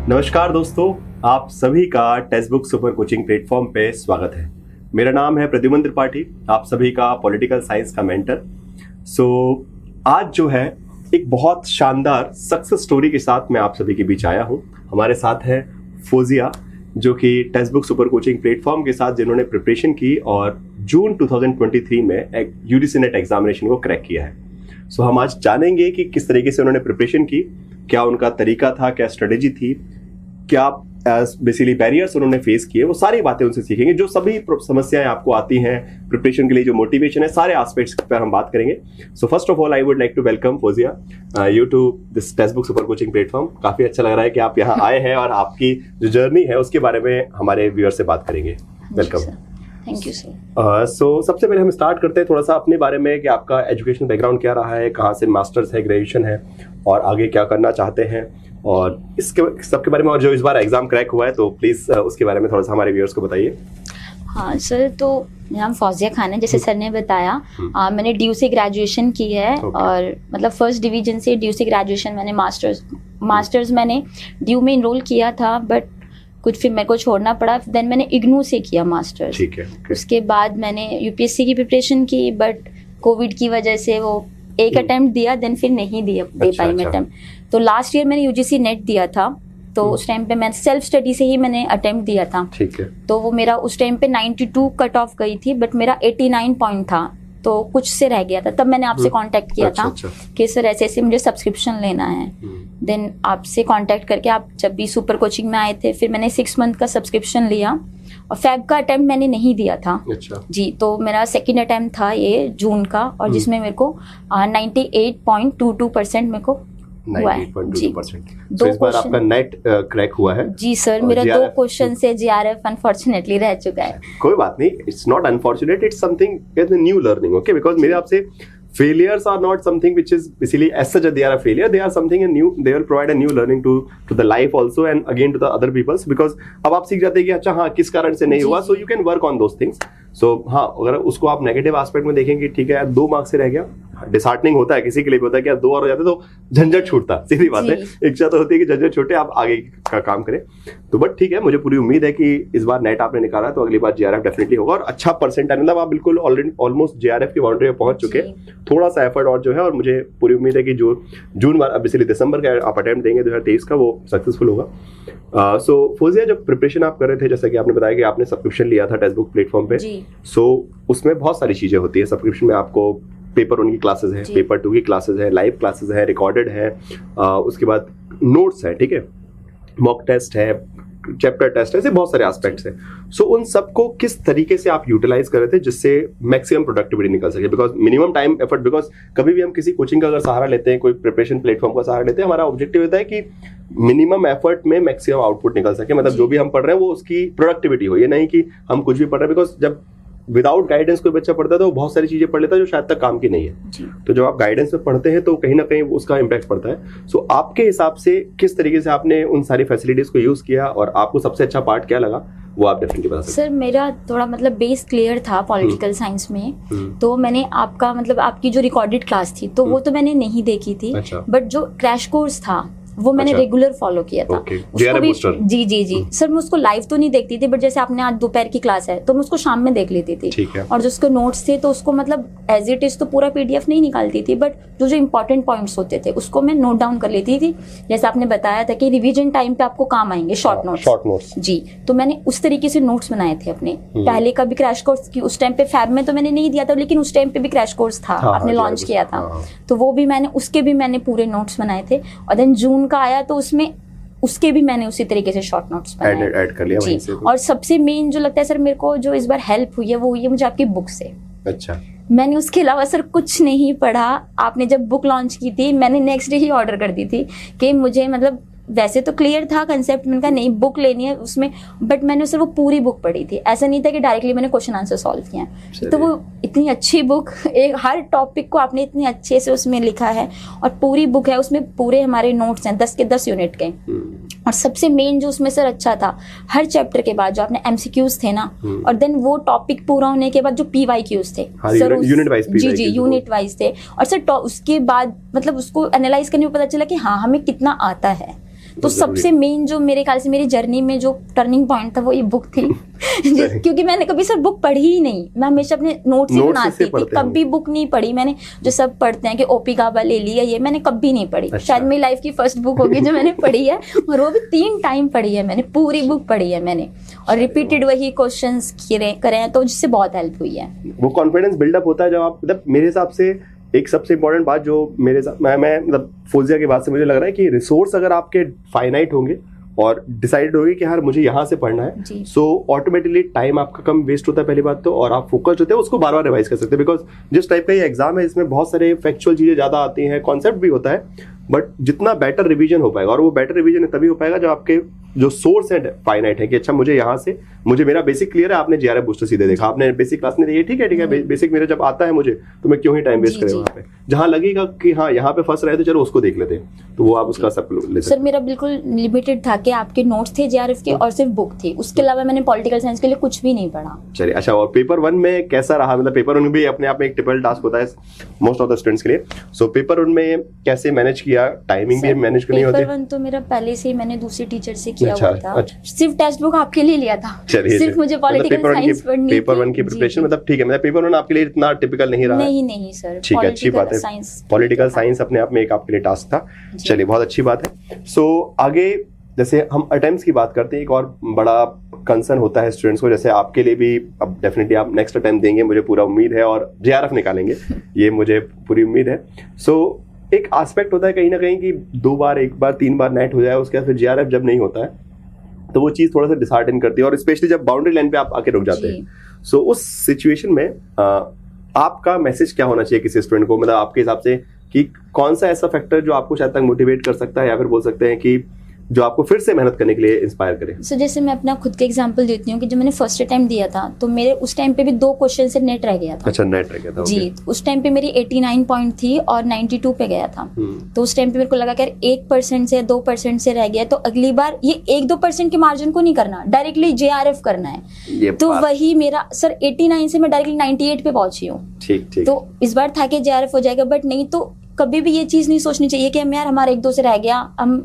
नमस्कार दोस्तों, आप सभी का text book super coaching platform पे स्वागत है। मेरा नाम है प्रद्युमन त्रिपाठी, आप सभी का पॉलिटिकल साइंस का मेंटर। आज जो है एक बहुत शानदार सक्सेस स्टोरी के साथ मैं आप सभी के बीच आया हूँ। हमारे साथ है फोजिया, जो कि text book super coaching platform के साथ जिन्होंने प्रिपरेशन की और जून 2023 में एक यूजीसी नेट एग्जामिनेशन को क्रैक किया है। हम आज जानेंगे कि किस तरीके से उन्होंने प्रिपरेशन की, क्या उनका तरीका था, क्या स्ट्रेटेजी थी, क्या बेसिकली बैरियर्स उन्होंने फेस किए, वो सारी बातें उनसे सीखेंगे। जो सभी समस्याएं आपको आती हैं प्रिपरेशन के लिए, जो मोटिवेशन है, सारे एस्पेक्ट्स पर हम बात करेंगे। First of all I would like to welcome Fozia you to this Testbook super coaching platform. काफी अच्छा लग रहा है कि आप यहाँ आए हैं और आपकी जो जर्नी है उसके बारे में हमारे व्यूअर से बात करेंगे। वेलकम। Thank you sir. सबसे पहले हम स्टार्ट करते हैं थोड़ा सा अपने बारे में कि आपका एजुकेशन बैकग्राउंड क्या रहा है, कहाँ से मास्टर्स है, ग्रेजुएशन है और आगे क्या करना चाहते हैं, और इसके सबके बारे में, और जो इस बार एग्जाम क्रैक हुआ है तो प्लीज उसके बारे में थोड़ा सा हमारे व्यूअर्स को बताइए। हाँ सर, तो मेरा नाम फौजिया खान है, जैसे सर ने बताया। मैंने ड्यू से ग्रेजुएशन की है और मतलब फर्स्ट डिवीजन से ड्यू से ग्रेजुएशन। मैंने मास्टर्स मैंने ड्यू में इनरोल किया था, बट कुछ फिर मेरे को छोड़ना पड़ा। देन मैंने इग्नू से किया मास्टर्स। ठीक है। उसके बाद मैंने यूपीएससी की प्रिपरेशन की, बट कोविड की वजह से वो एक अटेम्प्ट दिया, देन फिर नहीं दे पाई मैं अटेम्प्ट। तो लास्ट ईयर मैंने यूजीसी नेट दिया था, तो उस टाइम पे मैं सेल्फ स्टडी से ही मैंने अटेम्प्ट दिया था। ठीक है। तो वो मेरा उस टाइम पे 92 कट ऑफ गई थी, बट मेरा 89 पॉइंट था, तो कुछ से रह गया था। तब मैंने आपसे कांटेक्ट किया था कि सर ऐसे ऐसे मुझे सब्सक्रिप्शन लेना है। देन आपसे कांटेक्ट करके आप जब भी सुपर कोचिंग में आए थे, फिर मैंने 6 मंथ का सब्सक्रिप्शन लिया और फेब का अटेम्प्ट मैंने नहीं दिया था। अच्छा। जी, तो मेरा सेकंड अटेम्प्ट था ये जून का, और जिसमें मेरे को 98.22% मेरे को हुआ है। 98.22%। इस बार आपका नेट क्रैक हुआ है? जी सर, मेरा 2 क्वेश्चन से जीआरएफ अनफॉर्चुनेटली रह चुका है। कोई बात नहीं, it's not unfortunate, it's something new learning. Okay, because मेरे आपसे failures are not something which is basically as such they are a failure, they are something new, they will provide a new learning to the life also and again to the other peoples, because अब आप सीख जाते हैं कि अच्छा हाँ किस कारण से नहीं हुआ, so you can work on those things। हाँ, अगर उसको आप नेगेटिव एस्पेक्ट में देखेंगे, ठीक है यार 2 मार्क्स से रह गया, डिसहार्टनिंग होता है, किसी के लिए भी होता है कि यार 2 और हो जाते तो झंझट छूटता, सीधी बात है। इच्छा तो होती है कि झंझट छूटे, आप आगे का काम करें। तो बट ठीक है, मुझे पूरी उम्मीद है कि इस बार नेट आपने निकाला तो अगली बार जीआरएफ डेफिनेटली होगा और अच्छा परसेंटाइल, मतलब आप बिल्कुल ऑलरेडी ऑलमोस्ट जीआरएफ की बाउंड्री में पहुंच चुके हैं। थोड़ा सा एफर्ट और जो है, और मुझे पूरी उम्मीद है कि जो जून वाला बेसिकली दिसंबर का आप अटेम्प्ट देंगे 2023 का, वो सक्सेसफुल होगा। फोजिया, जब प्रिपरेशन आप कर रहे थे, जैसा कि आपने बताया कि आपने सब्सक्रिप्शन लिया था टेक्स्ट बुक प्लेटफॉर्म पे, उसमें बहुत सारी चीजें होती है सब्सक्रिप्शन में। आपको पेपर 1 की क्लासेस है, पेपर 2 की क्लासेस है, लाइव क्लासेस है, रिकॉर्डेड है, उसके बाद नोट्स है, ठीक है, मॉक टेस्ट है, चैप्टर टेस्ट है, ऐसे बहुत सारे एस्पेक्ट्स हैं। उन सबको किस तरीके से आप यूटिलाइज कर रहे थे जिससे मैक्सिमम प्रोडक्टिविटी निकल सके, because minimum time effort, because कभी भी हम किसी कोचिंग का अगर सहारा लेते हैं, कोई प्रिपरेशन प्लेटफॉर्म का सहारा लेते हैं, हमारा ऑब्जेक्टिव होता है कि मिनिमम एफर्ट में मैक्सिमम आउटपुट निकल सके, मतलब जो भी हम पढ़ रहे हैं वो उसकी प्रोडक्टिविटी हो, ये नहीं कि हम कुछ भी पढ़ रहे हैं। बिकॉज जब विदाउट गाइडेंस कोई बच्चा पढ़ता है तो वो बहुत सारी चीजें पढ़ लेता है जो शायद तक काम की नहीं है। तो जब आप गाइडेंस में पढ़ते हैं तो कहीं ना कहीं उसका इम्पैक्ट पड़ता है। आपके हिसाब से किस तरीके से आपने उन सारी फैसिलिटीज को यूज किया और आपको सबसे अच्छा पार्ट क्या लगा, वो आप डेफिनेटली बता सकते हैं। सर, मेरा थोड़ा मतलब बेस क्लियर था पॉलिटिकल साइंस में, तो मैंने आपका मतलब आपकी जो रिकॉर्डेड क्लास थी तो वो तो मैंने नहीं देखी थी। बट जो क्रैश कोर्स था वो मैंने रेगुलर फॉलो किया था। उसको भी जी सर, मैं उसको लाइव तो नहीं देखती थी, बट जैसे आपने आज दोपहर की क्लास है तो मैं उसको शाम में देख लेती थी। और जो उसके नोट्स थे तो उसको मतलब एज इट इज तो पूरा पीडीएफ नहीं निकालती थी, बट जो इंपॉर्टेंट पॉइंट्स होते थे उसको मैं नोट डाउन कर लेती थी। जैसे आपने बताया था कि रिवीजन टाइम पे आपको काम आएंगे शॉर्ट नोट्स जी, तो मैंने उस तरीके से नोट्स बनाए थे अपने। पहले का भी क्रैश कोर्स की उस टाइम पे फैब में तो मैंने नहीं दिया था, लेकिन उस टाइम पे भी क्रैश कोर्स था, आपने लॉन्च किया था, तो वो भी मैंने पूरे नोट्स बनाए थे। और देन जून का आया तो उसके भी मैंने उसी तरीके से शॉर्ट नोट्स बनाए ऐड कर लिया जी। और सबसे मेन जो लगता है सर मेरे को जो इस बार हेल्प हुई है वो हुई है मुझे आपकी बुक से। अच्छा। मैंने उसके अलावा सर कुछ नहीं पढ़ा। आपने जब बुक लॉन्च की थी मैंने नेक्स्ट डे ही ऑर्डर कर दी थी कि मुझे मतलब वैसे तो क्लियर था कंसेप्ट, मैंने कहा नहीं बुक लेनी है उसमें, बट मैंने सिर्फ वो पूरी बुक पढ़ी थी। ऐसा नहीं था कि डायरेक्टली मैंने क्वेश्चन आंसर सॉल्व किया। तो वो इतनी अच्छी बुक, एक हर टॉपिक को आपने इतने अच्छे से उसमें लिखा है और पूरी बुक है, उसमें पूरे हमारे नोट्स हैं 10 के 10 यूनिट के। और सबसे मेन जो उसमें सर अच्छा था, हर चैप्टर के बाद जो आपने एमसीक्यूज थे ना, और देन वो टॉपिक पूरा होने के बाद जो पीवाईक्यूज थे सर यूनिट वाइज, जी यूनिट वाइज थे। और सर उसके बाद मतलब उसको एनालाइज करने में पता चला कि हाँ हमें कितना आता है। तो सबसे मेन जो मेरे ख्याल से मेरी जर्नी में जो टर्निंग पॉइंट था वो ये बुक थी क्योंकि मैंने कभी सर बुक पढ़ी ही नहीं, मैं हमेशा अपने नोट्स ही बनाती थी, कभी बुक नहीं पढ़ी मैंने। जो सब पढ़ते हैं कि ओपी गाबा ले लिया, ये मैंने कभी नहीं पढ़ी। शायद मेरी लाइफ की फर्स्ट बुक होगी जो मैंने पढ़ी है, और वो भी 3 टाइम पढ़ी है मैंने, पूरी बुक पढ़ी है मैंने, और रिपीटेड वही क्वेश्चंस करे हैं, तो जिससे बहुत हेल्प हुई है। वो कॉन्फिडेंस बिल्डअप होता है जब आप, मतलब मेरे हिसाब से एक सबसे इंपॉर्टेंट बात जो मेरे साथ मैं मतलब फौजिया की बात से मुझे लग रहा है कि रिसोर्स अगर आपके फाइनाइट होंगे और डिसाइड होगी कि यार मुझे यहाँ से पढ़ना है, सो ऑटोमेटिकली टाइम आपका कम वेस्ट होता है पहली बात तो, और आप फोकस्ड होते हैं, उसको बार बार रिवाइज कर सकते हैं। बिकॉज जिस टाइप का ये एग्जाम है इसमें बहुत सारे फैक्चुअल चीजें ज्यादा आती हैं, कॉन्सेप्ट भी होता है, बट जितना बेटर रिवीजन हो पाएगा, और वो बेटर रिवीजन तभी हो पाएगा जब आपके जो सोर्स है फाइनाइट है कि अच्छा मुझे यहाँ से, मुझे मेरा बेसिक क्लियर है, आपने जीआरएफ बूस्टर सीधे देखा, आपने बेसिक क्लास में देखी, ठीक है बेसिक मेरे जब आता है मुझे, तो मैं क्यों ही टाइम वेस्ट करें वहाँ पे, जहाँ लगेगा कि हाँ यहाँ पे फंस रहे तो चलो उसको देख लेते हैं, तो वो आप उसका सब ले सकते। सर मेरा बिल्कुल लिमिटेड था कि आपके नोट्स थे जीआरएफ के और सिर्फ बुक थी, उसके अलावा मैंने पॉलिटिकल साइंस के लिए कुछ भी नहीं पढ़ा। चलिए अच्छा, और पेपर 1 में कैसा रहा? मतलब पेपर 1 भी अपने आप में एक टिपिकल टास्क होता है मोस्ट ऑफ द स्टूडेंट्स के लिए, सो पेपर 1 में कैसे मैनेज किया? टाइमिंग भी मैनेज करनी होती है। पेपर 1 तो मेरा पहले से ही मैंने दूसरी टीचर से किया हुआ था, सिर्फ टेक्स्ट बुक आपके लिए लिया था, सिर्फ मुझे पॉलिटिकल साइंस पढ़नी थी। पेपर 1 की प्रिपरेशन मतलब ठीक है, मतलब पेपर 1 आपके लिए इतना टिपिकल नहीं रहा? नहीं सर, ठीक है, अच्छी बात है। पॉलिटिकल साइंस अपने आप में एक आपके लिए टास्क था, चलिए बहुत अच्छी बात है। सो आगे जैसे हम अटेम्प्ट्स की बात करते हैं, एक और बड़ा कंसर्न होता है स्टूडेंट्स को, जैसे आपके लिए भी, अब डेफिनेटली आप नेक्स्ट अटेम्प्ट देंगे मुझे पूरा उम्मीद है, और जेआरएफ निकालेंगे ये मुझे पूरी उम्मीद है। सो एक एस्पेक्ट होता है कहीं ना कहीं कि 2 बार 1 बार 3 बार नेट हो जाए, उसके बाद फिर जेआरएफ जब नहीं होता है तो वो चीज़ थोड़ा सा डिसहार्टन करती है, और स्पेशली जब बाउंड्री लाइन पे आप आके रुक जाते हैं। सो उस सिचुएशन में आपका मैसेज क्या होना चाहिए किसी स्टूडेंट को, मतलब आपके हिसाब से कि कौन सा ऐसा फैक्टर जो आपको शायद तक मोटिवेट कर सकता है, या फिर बोल सकते हैं कि जो आपको फिर से मेहनत करने के लिए इंस्पायर करे? सो जैसे मैं अपना खुद के एग्जांपल देती हूँ कि जब मैंने फर्स्ट अटेम्प्ट दिया था तो मेरे उस टाइम पे भी 2 क्वेश्चन से नेट रह गया था। अच्छा, नेट रह गया था जी, उस टाइम पे मेरी 89 पॉइंट थी और 92 पे गया था। तो उस टाइम पे मेरे को लगा कि 1% से 2% से रह गया, तो अगली बार ये 1-2% के मार्जिन को नहीं करना, डायरेक्टली जेआरएफ करना है। तो वही मेरा सर 89 से मैं डायरेक्टली 98 पे पहुंची हूँ। ठीक। तो इस बार था कि जेआरएफ हो जाएगा, बट नहीं, तो कभी भी ये चीज नहीं सोचनी चाहिए कि हम यार हमारा 1-2 से रह गया, हम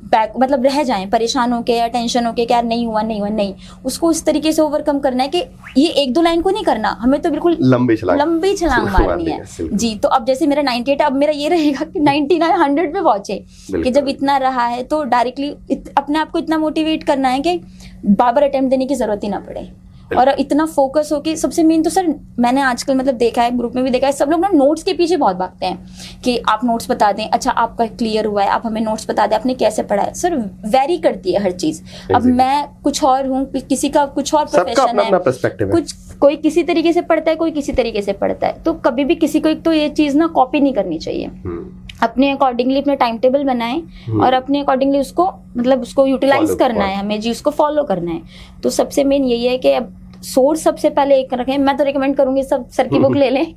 बैक मतलब रह जाएं परेशान होके या टेंशन होके कि यार नहीं हुआ, नहीं, उसको उस तरीके से ओवरकम करना है कि ये 1-2 लाइन को नहीं करना, हमें तो बिल्कुल लंबी छलांग मारनी है जी। तो अब जैसे मेरा 98, अब मेरा ये रहेगा कि 99 100 पे पहुंचे, कि जब इतना रहा है तो डायरेक्टली अपने आप को इतना मोटिवेट करना है कि बार अटेम्प्ट देने की जरूरत ही ना पड़े, और इतना फोकस हो कि सबसे मेन तो सर मैंने आजकल मतलब देखा है, ग्रुप में भी देखा है, सब लोग ना नोट्स के पीछे बहुत भागते हैं कि आप नोट्स बता दें, अच्छा आपका क्लियर हुआ है, आप हमें नोट्स बता दें आपने कैसे पढ़ा है। सर वेरी करती है हर चीज। अब मैं कुछ और हूँ, किसी का कुछ और प्रोफेशन है, कुछ कोई किसी तरीके से पढ़ता है, कोई किसी तरीके से पढ़ता है, तो कभी भी किसी को एक तो ये चीज ना कॉपी नहीं करनी चाहिए। अपने अकॉर्डिंगली अपना टाइम टेबल बनाएं और अपने अकॉर्डिंगली उसको मतलब उसको यूटिलाइज करना है हमें जी, उसको फॉलो करना है। तो सबसे मेन यही है कि अब सोर्स सबसे पहले एक रखें। मैं तो रिकमेंड करूंगी सब सर की बुक ले लें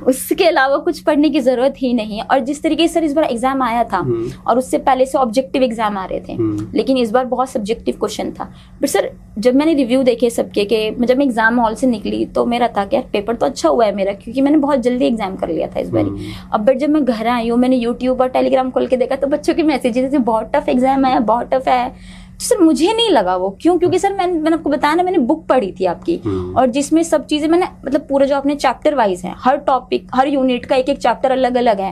उसके अलावा कुछ पढ़ने की जरूरत ही नहीं है। और जिस तरीके से सर इस बार एग्जाम आया था और उससे पहले से ऑब्जेक्टिव एग्जाम आ रहे थे, लेकिन इस बार बहुत सब्जेक्टिव क्वेश्चन था। बट सर जब मैंने रिव्यू देखे सबके के, जब मैं एग्जाम हॉल से निकली तो मेरा था कि यार पेपर तो अच्छा हुआ है मेरा, क्योंकि मैंने बहुत जल्दी एग्जाम कर लिया था इस बार। अब बट जब मैं घर आई हूँ, मैंने यूट्यूब और टेलीग्राम खोल के देखा तो बच्चों के मैसेजेस बहुत टफ एग्जाम है, बहुत टफ है। सर मुझे नहीं लगा वो, क्योंकि सर मैंने आपको बताया ना, मैंने बुक पढ़ी थी आपकी, और जिसमें सब चीजें मैंने मतलब पूरा जो अपने चैप्टर वाइज है, हर टॉपिक हर यूनिट का एक एक चैप्टर अलग अलग है,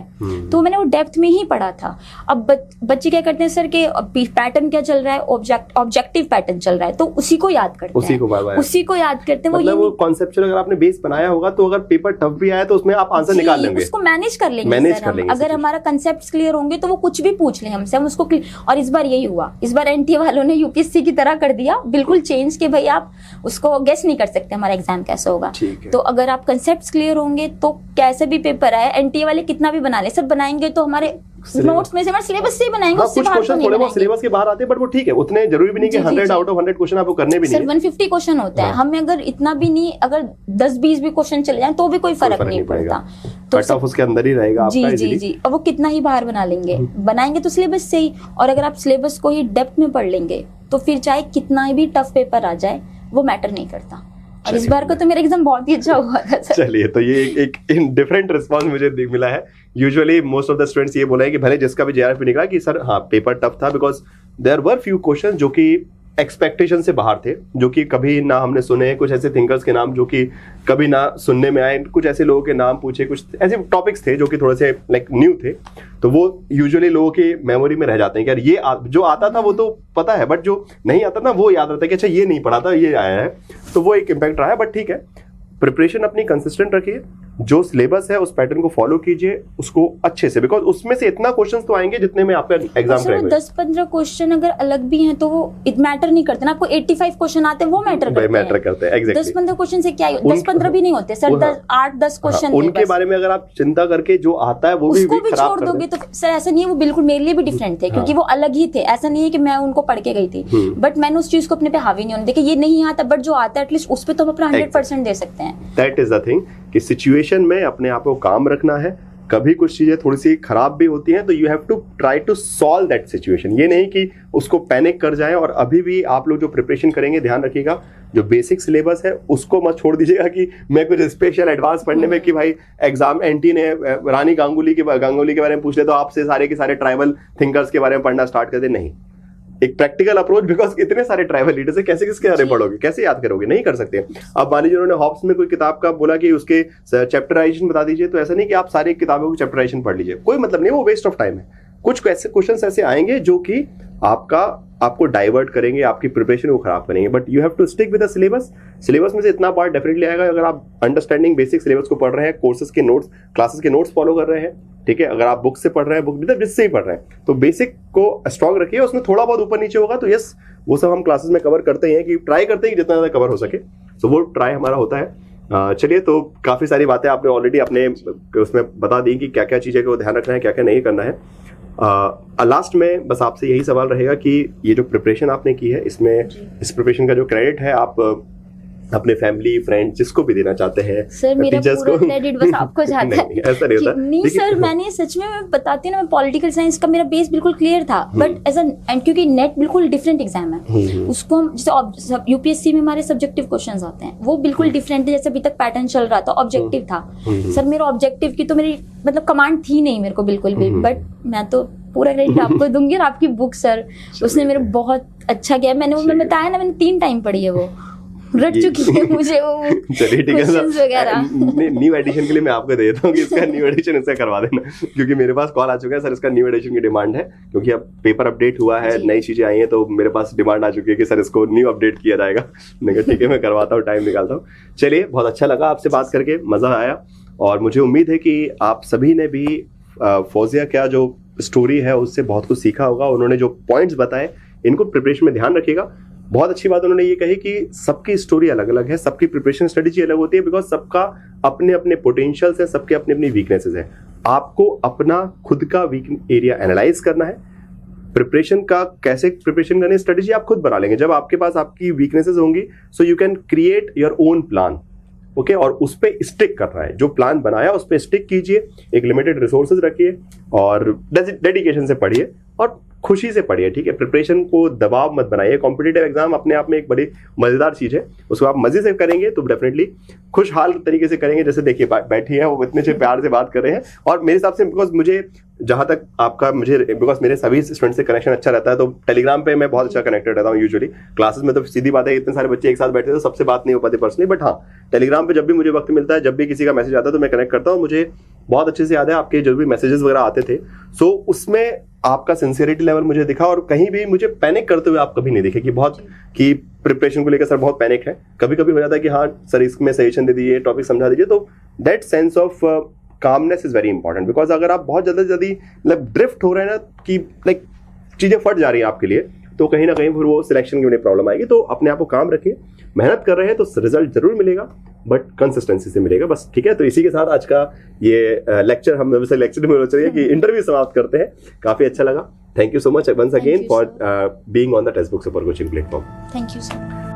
तो मैंने वो डेप्थ में ही पढ़ा था। अब बच्चे क्या करते हैं सर के पैटर्न क्या चल रहा है, ऑब्जेक्टिव पैटर्न चल रहा है, तो उसी को याद करते हैं, उसी को याद करते हैं। मतलब वो कॉन्सेप्चुअल अगर आपने बेस बनाया होगा तो अगर पेपर टफ भी आया तो उसमें आप आंसर निकाल लेंगे, उसको मैनेज कर लेंगे। अगर हमारा कंसेप्ट क्लियर होंगे तो वो कुछ भी पूछ ले हमसे, हम उसको। और इस बार यही हुआ, इस बार एनटीए वालों ने यूपीएससी की तरह कर दिया, बिल्कुल चेंज के भाई आप उसको गेस नहीं कर सकते हमारा एग्जाम कैसा होगा। तो अगर आप कंसेप्ट्स क्लियर होंगे तो कैसे भी पेपर आए, एनटीए वाले कितना भी बना ले, सब बनाएंगे तो हमारे नोट्स में से हमारे सिलेबस से ही बनाएंगे, उससे बाहर तो नहीं बनाएंगे। सिलेबस के बाहर आते हैं, बट वो ठीक है, उतने जरूरी भी नहीं कि 100 आउट ऑफ 100 क्वेश्चन आपको करने भी नहीं। सिर्फ 150 क्वेश्चन होता है, हमें अगर इतना भी नहीं, अगर 10-20 भी क्वेश्चन चले जाएं तो भी कोई फर्क नहीं पड़ता, तो कट ऑफ उसके अंदर ही रहेगा आपका। जी। और वो कितना ही बाहर बना लेंगे, बनाएंगे तो सिलेबस से ही। और अगर आप सिलेबस को ही डेप्थ में पढ़ लेंगे तो फिर चाहे कितना भी टफ पेपर आ जाए वो मैटर नहीं करता। और इस बार को तो मेरा एग्जाम बहुत ही अच्छा हुआ था सर। चलिए, तो ये एक डिफरेंट रिस्पांस मुझे मिला है। Usually most of the students ये बोला है कि भले जिसका भी जेआरएफ निकला कि सर हाँ पेपर टफ था, because there were few question जो कि एक्सपेक्टेशन से बाहर थे, जो कि कभी ना हमने सुने, कुछ ऐसे थिंकर्स के नाम जो कि कभी ना सुनने में आए, कुछ ऐसे लोगों के नाम पूछे, कुछ ऐसे टॉपिक्स थे जो कि थोड़े से लाइक न्यू थे, तो वो यूजुअली लोगों की मेमोरी में रह जाते हैं कि यार ये जो आता था वो तो पता है, बट जो नहीं आता ना वो याद रहता है कि अच्छा ये नहीं पढ़ा था, ये आया है, तो वो एक इम्पैक्ट रहा है। बट ठीक है, प्रिपरेशन अपनी कंसिस्टेंट रखिए, जो सिलेबस है उस पैटर्न को फॉलो कीजिए उसको अच्छे से, बिकॉज उसमें से इतना क्वेश्चंस तो आएंगे जितने में आपका एग्जाम क्रैक होगा। 10-15 क्वेश्चन अगर अलग भी हैं तो वो इट मैटर नहीं करते ना, आपको 85 क्वेश्चन आते हैं वो मैटर करते हैं। एग्जैक्टली 10-15 क्वेश्चन से क्या 10-15 भी नहीं होते सर, 8-10 क्वेश्चन उनके बारे में अगर आप चिंता करके जो आता है वो भी छोड़ दोगे तो सर ऐसा नहीं है, वो बिल्कुल मेरे लिए भी डिफरेंट थे क्योंकि वो अलग ही थे। ऐसा नहीं है कि मैं उनको पढ़ के गई थी, बट मैंने उस चीज को अपने पे हावी नहीं होने देखा, ये नहीं आता बट जो आता है एटलीस्ट उस पर तो हम अपना 100% दे सकते हैं। दैट इज द थिंग कि सिचुएशन में अपने आप को काम रखना है। कभी कुछ चीजें थोड़ी सी खराब भी होती हैं तो you have to try to solve that situation, ये नहीं कि उसको पैनिक कर जाए। और अभी भी आप लोग जो प्रिपरेशन करेंगे ध्यान रखिएगा, जो बेसिक सिलेबस है उसको मत छोड़ दीजिएगा कि मैं कुछ स्पेशल एडवांस पढ़ने में कि भाई एग्जाम एंटी ने रानी गांगुली के बारे में पूछ ले तो आपसे सारे के सारे ट्राइबल थिंकर्स के बारे में पढ़ना स्टार्ट कर दे। नहीं, एक प्रैक्टिकल अप्रोच, बिकॉज इतने सारे ट्राइबल लीडर्स है, कैसे किसके बारे में पढ़ोगे, कैसे याद करोगे, नहीं कर सकते। अब मान लीजिए उन्होंने हॉब्स में कोई किताब का बोला कि उसके चैप्टराइजेशन बता दीजिए, तो ऐसा नहीं कि आप सारी किताबों की चैप्टराइजेशन पढ़ लीजिए, कोई मतलब नहीं, वो वेस्ट ऑफ टाइम है। कुछ ऐसे क्वेश्चंस ऐसे आएंगे जो कि आपको डाइवर्ट करेंगे, आपकी प्रिपरेशन को खराब करेंगे, but you have to stick with the syllabus. Syllabus में से इतना पार्ट डेफिनेटली आएगा अगर आप अंडरस्टैंडिंग बेसिक सिलेबस को पढ़ रहे हैं, कोर्सेज के नोट्स, क्लासेस के नोट्स फॉलो कर रहे हैं, ठीक है। अगर आप बुक से पढ़ रहे हैं, बुक मतलब जिससे ही पढ़ रहे हैं, तो बेसिक को स्ट्रॉन्ग रखिए। उसमें थोड़ा बहुत ऊपर नीचे होगा तो यस, वो सब हम क्लासेस में कवर करते हैं, कि ट्राई करते हैं कि जितना ज्यादा कवर हो सके, तो वो ट्राई हमारा होता है। चलिए, तो काफी सारी बातें आपने ऑलरेडी अपने उसमें बता दी कि क्या क्या चीजें को ध्यान रखना है, क्या क्या नहीं करना है। लास्ट में बस आपसे यही सवाल रहेगा कि ये जो प्रिपरेशन आपने की है, इसमें इस प्रिपरेशन का जो क्रेडिट है आप अपने फैमिली फ्रेंड जिसको भी देना चाहते हैं, सर मेरा पूरा क्रेडिट बस आपको जाता है। नहीं, ऐसा नहीं होता। नहीं सर, मैंने सच में मैं बताती हूँ ना, मैं पॉलिटिकल साइंस का मेरा बेस बिल्कुल क्लियर था, बट एज एंड क्योंकि नेट बिल्कुल डिफरेंट एग्जाम है, उसको हम जैसे यूपीएससी में हमारे सब्जेक्टिव क्वेश्चंस आते हैं वो बिल्कुल डिफरेंट है, जैसे अभी तक पैटर्न चल रहा था, ऑब्जेक्टिव था। सर मेरा ऑब्जेक्टिव की तो मेरी मतलब कमांड थी नहीं मेरे को बिल्कुल भी, बट मैं तो पूरा क्रेडिट आपको दूंगी। और आपकी बुक सर, उसने मेरे बहुत अच्छा किया। मैंने बताया ना, मैंने 3 टाइम पढ़ी है, वो रट चुकी है मुझे वो। चलिए ठीक है सर, न्यू एडिशन के लिए मैं आपको दे देता हूँ कि इसका न्यू एडिशन इसका करवा देना, क्योंकि मेरे पास कॉल आ चुका है सर, इसका न्यू एडिशन की डिमांड है, क्योंकि अब पेपर अपडेट हुआ है, नई चीजें आई हैं, तो मेरे पास डिमांड आ चुकी है कि सर इसको न्यू अपडेट किया जाएगा। मैंने कहा ठीक है, मैं करवाता हूँ, टाइम निकालता हूँ। चलिए, बहुत अच्छा लगा आपसे बात करके, मजा आया, और मुझे उम्मीद है कि आप सभी ने भी फौजिया क्या जो स्टोरी है उससे बहुत कुछ सीखा होगा। उन्होंने जो पॉइंट्स बताए, इनको प्रिपरेशन में ध्यान रखिएगा। बहुत अच्छी बात उन्होंने ये कही कि सबकी स्टोरी अलग अलग है, सबकी प्रिपरेशन स्ट्रेटेजी अलग होती है, बिकॉज सबका अपने अपने पोटेंशियल्स है, सबके अपने अपनी वीकनेसेस है। आपको अपना खुद का वीक एरिया एनालाइज करना है। प्रिपरेशन का कैसे प्रिपरेशन करने स्ट्रेटेजी आप खुद बना लेंगे जब आपके पास आपकी वीकनेसेस होंगी, so you can create your own plan, okay. और उस पर स्टिक करना है, जो प्लान बनाया उस पर स्टिक कीजिए, एक लिमिटेड रिसोर्सेज रखिए और डेडिकेशन से पढ़िए और खुशी से पढ़िए, ठीक है। प्रिपरेशन को दबाव मत बनाइए। कॉम्पिटिटिव एग्जाम अपने आप में एक बड़ी मजेदार चीज है, उसको आप मजे से करेंगे तो डेफिनेटली खुशहाल तरीके से करेंगे। जैसे देखिए बैठी है वो, इतने प्यार से बात कर रहे हैं, और मेरे हिसाब से बिकॉज मुझे जहां तक आपका बिकॉज मेरे सभी स्टूडेंट से कनेक्शन अच्छा रहता है, तो टेलीग्राम पे मैं बहुत अच्छा कनेक्टेड रहता हूँ यूजुअली। क्लासेस में तो सीधी बात है, इतने सारे बच्चे एक साथ बैठे तो सबसे बात नहीं हो पाती पर्सनली, बट हाँ टेलीग्राम पे जब भी मुझे वक्त मिलता है, जब भी किसी का मैसेज आता है तो मैं कनेक्ट करता हूँ। मुझे बहुत अच्छे से याद है आपके जो भी मैसेजेस वगैरह आते थे, सो उसमें आपका सिंसियरिटी लेवल मुझे दिखा, और कहीं भी मुझे पैनिक करते हुए आप कभी नहीं दिखे कि प्रिपरेशन को लेकर सर बहुत पैनिक है। कभी कभी हो जाता है कि हाँ सर इसमें सजेशन दे दीजिए, टॉपिक समझा दीजिए, तो that sense of calmness is very important. Because अगर आप बहुत जल्दी मतलब ड्रिफ्ट हो रहे हैं ना, कि लाइक चीजें फट जा रही हैं आपके लिए, तो कहीं ना कहीं फिर वो सिलेक्शन की प्रॉब्लम आएगी। तो अपने आप को काम रखिए, मेहनत कर रहे हैं तो रिजल्ट जरूर मिलेगा, बट कंसिस्टेंसी से मिलेगा, बस, ठीक है। तो इसी के साथ आज का ये लेक्चर हम लेक्चर में चलिए कि इंटरव्यू समाप्त करते हैं। काफी अच्छा लगा। Thank you so much once again for being on the Testbook super coaching platform. Thank you sir.